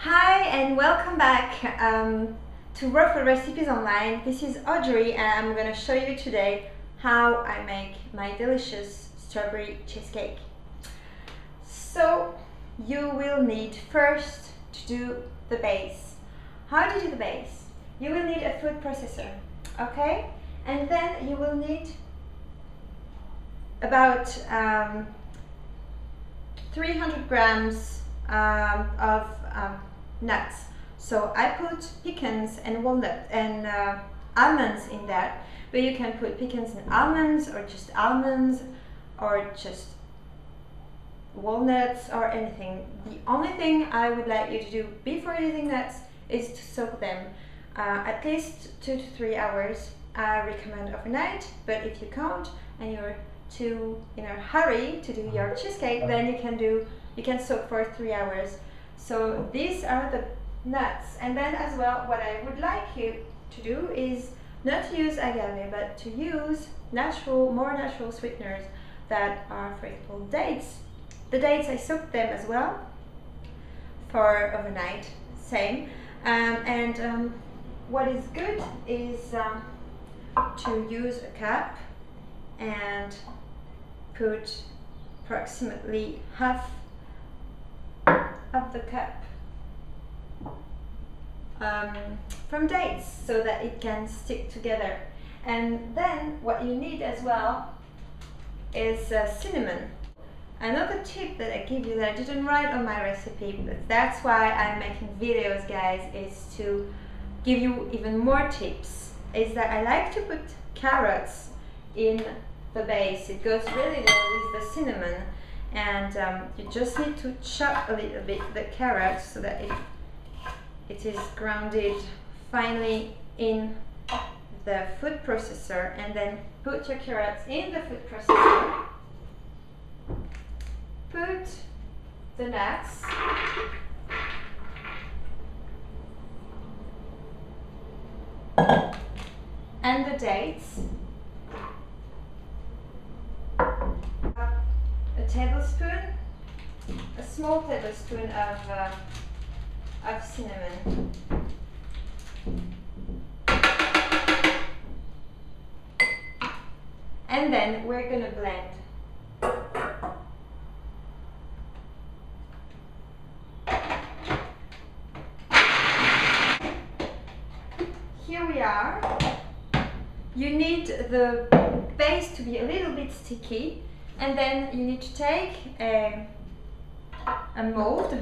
Hi and welcome back to Waffle Recipes Online. This is Audrey and I'm going to show you today how I make my delicious strawberry cheesecake. So you will need first to do the base. How do you do the base? You will need a food processor, okay? And then you will need about 300 grams of nuts. So I put pecans and walnut and almonds in that, but you can put pecans and almonds or just walnuts or anything. The only thing I would like you to do before using nuts is to soak them at least 2 to 3 hours. I recommend overnight, but if you can't and you're too in a hurry to do your cheesecake, then you can soak for 3 hours. So these are the nuts. And then as well, what I would like you to do is not to use agave, but to use more natural sweeteners that are, for example, dates. The dates, I soaked them as well for overnight, same. What is good is to use a cup and put approximately half of the cup from dates so that it can stick together. And then what you need as well is cinnamon. Another tip that I give you that I didn't write on my recipe, but that's why I'm making videos, guys, is to give you even more tips, is that I like to put carrots in the base. It goes really well with the cinnamon. And you just need to chop a little bit the carrots so that it is grounded finely in the food processor, and then put your carrots in the food processor, put the nuts, and the dates, a small tablespoon of cinnamon, and then we're gonna blend. Here we are. You need the base to be a little bit sticky, and then you need to take a mold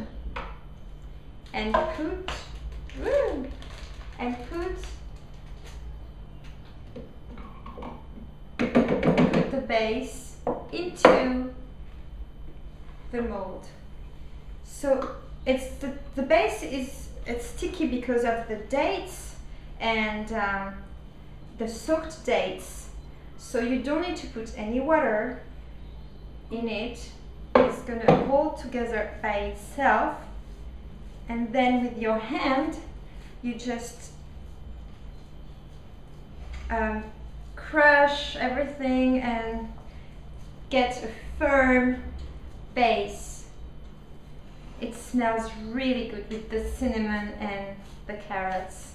and put the base into the mold. So it's the base it's sticky because of the dates and the soaked dates. So you don't need to put any water in it. It's gonna hold together by itself, and then with your hand you just crush everything and get a firm base. It smells really good with the cinnamon and the carrots.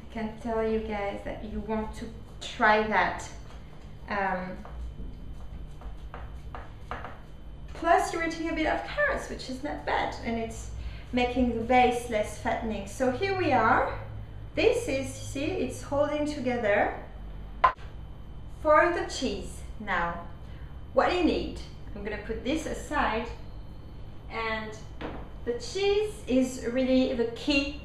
I can tell you guys that you want to try that. Plus you're eating a bit of carrots, which is not bad, and it's making the base less fattening. So here we are. This is, see, it's holding together. For the cheese now, what you need, I'm gonna put this aside, and the cheese is really the key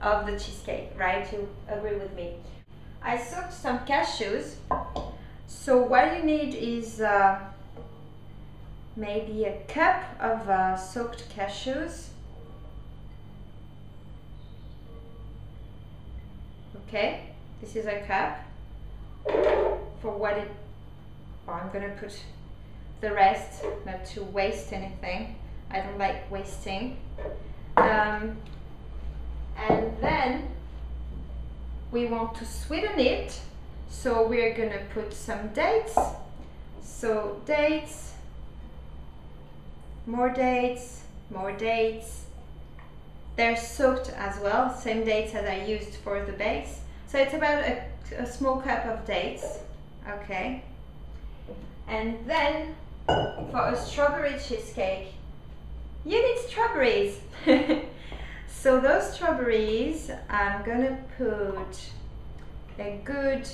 of the cheesecake, right? You agree with me? I soaked some cashews, so what you need is maybe a cup of soaked cashews. Okay, this is a cup. For what it, well, I'm gonna put the rest, not to waste anything. I don't like wasting. And then we want to sweeten it, so we're gonna put some dates. So dates, more dates, more dates, they're soaked as well, same dates as I used for the base. So it's about a small cup of dates, okay? And then for a strawberry cheesecake, you need strawberries. So those strawberries, I'm gonna put a good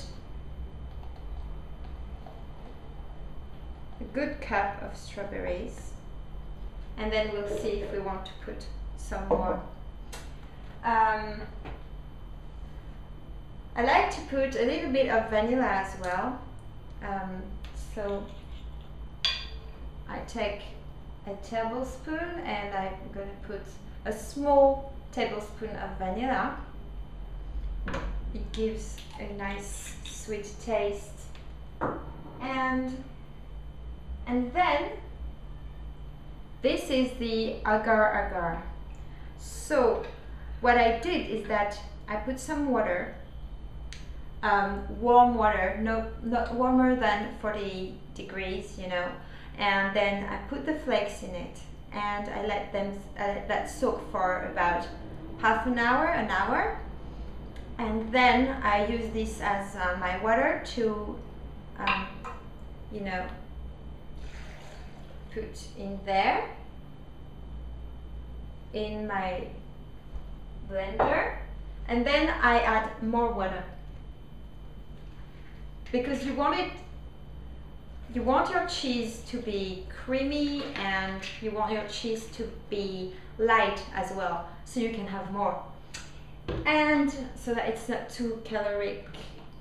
cup of strawberries, and then we'll see if we want to put some more. I like to put a little bit of vanilla as well. So I take a tablespoon and I'm going to put a small tablespoon of vanilla. It gives a nice sweet taste. And then this is the agar-agar. So what I did is that I put some water, warm water, not warmer than 40 degrees, you know, and then I put the flakes in it and I let that soak for about half an hour, and then I use this as my water to, you know, put in there in my blender, and then I add more water because you want your cheese to be creamy and you want your cheese to be light as well, so you can have more, and so that it's not too caloric,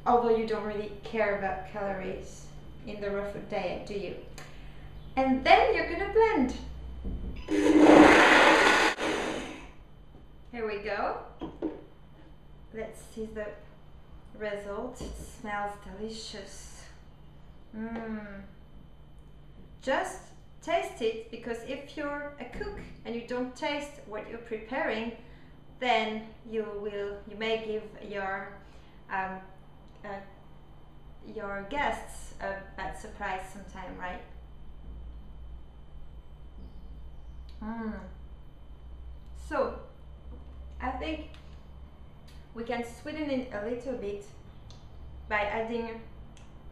although you don't really care about calories in the raw food diet, do you? And then you're gonna blend. Here we go. Let's see the result. It smells delicious. Just taste it, because if you're a cook and you don't taste what you're preparing, then you may give your guests a bad surprise sometime, right? So I think we can sweeten it a little bit by adding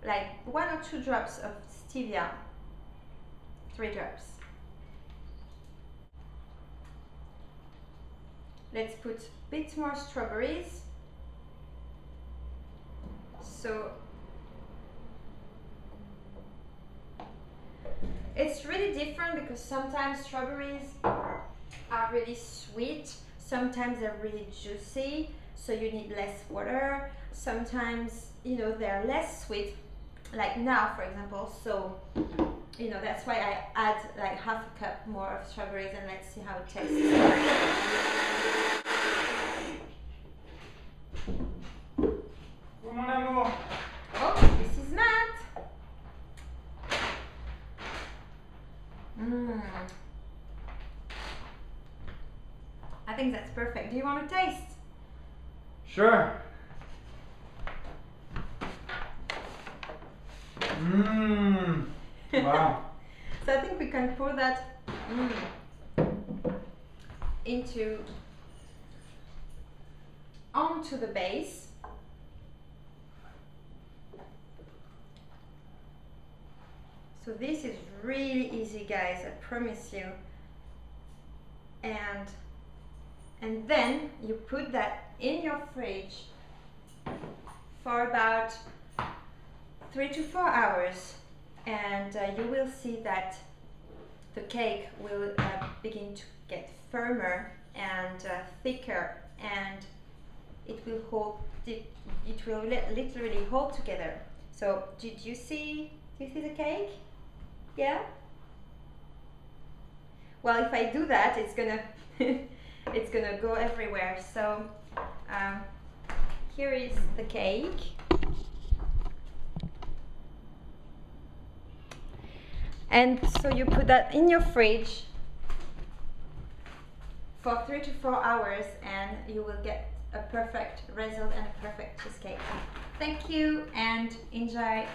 like 1 or 2 drops of stevia, 3 drops. Let's put a bit more strawberries. So it's really different because sometimes strawberries are really sweet, sometimes they're really juicy, so you need less water. Sometimes, you know, they're less sweet, like now for example, so you know, that's why I add like half a cup more of strawberries, and let's see how it tastes. Oh, this is Matt. I think that's perfect. Do you want to taste? Sure. Wow. So I think we can pour that onto the base. So this is really easy, guys, I promise you. And then you put that in your fridge for about 3 to 4 hours, and you will see that the cake will begin to get firmer and thicker, and it will hold. It will literally hold together. So did you see? Do you see the cake? Yeah. Well, if I do that, it's gonna it's gonna go everywhere. So here is the cake. And so you put that in your fridge for 3 to 4 hours, and you will get a perfect result and a perfect cheesecake. Thank you and enjoy.